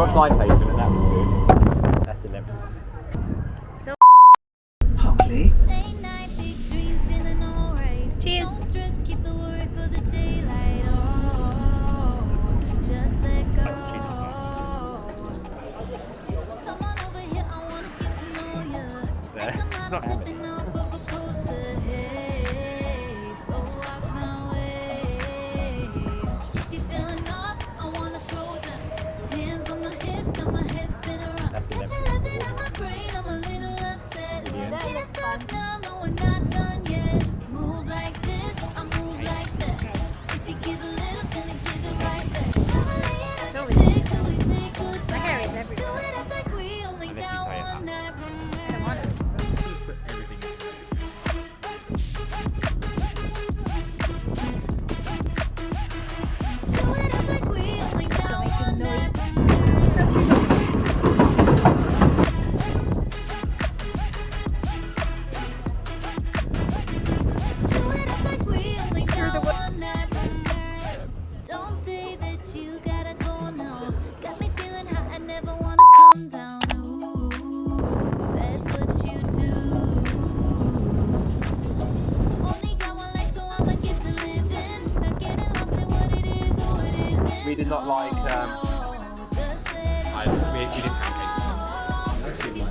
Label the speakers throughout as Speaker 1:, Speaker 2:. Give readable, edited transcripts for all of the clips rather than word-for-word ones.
Speaker 1: watched Live Haven and that was good. That's 11.
Speaker 2: So
Speaker 3: Hopefully.
Speaker 2: cheers.
Speaker 1: Not happening.
Speaker 2: My hair is everywhere.
Speaker 1: Unless you tie it up.
Speaker 2: I don't want it.
Speaker 1: Just put everything in.
Speaker 4: Don't say that you gotta go now. Got me feeling hot, I never wanna come down. Ooh, that's what you do. Only got one life, so I'ma get to living. Not getting lost in what it is or what isn't.
Speaker 1: We did not like,
Speaker 4: Just let it
Speaker 1: we did pancakes.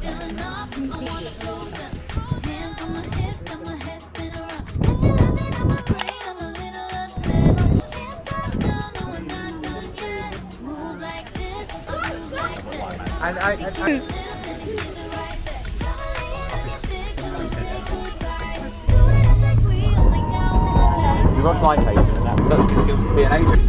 Speaker 4: feeling up. I wanna go down. Hands on my hips, got my head spin around. Got you loving on my brain, I'm a little upset. Can't stop now, no, we're not done yet. Move like this, move like that.
Speaker 1: And
Speaker 4: Little, then you give it right back. Never laying on your bed till we say goodbye. Do it up like we only got one night.
Speaker 1: we watched Live Haven and that was such good skills to be an agent.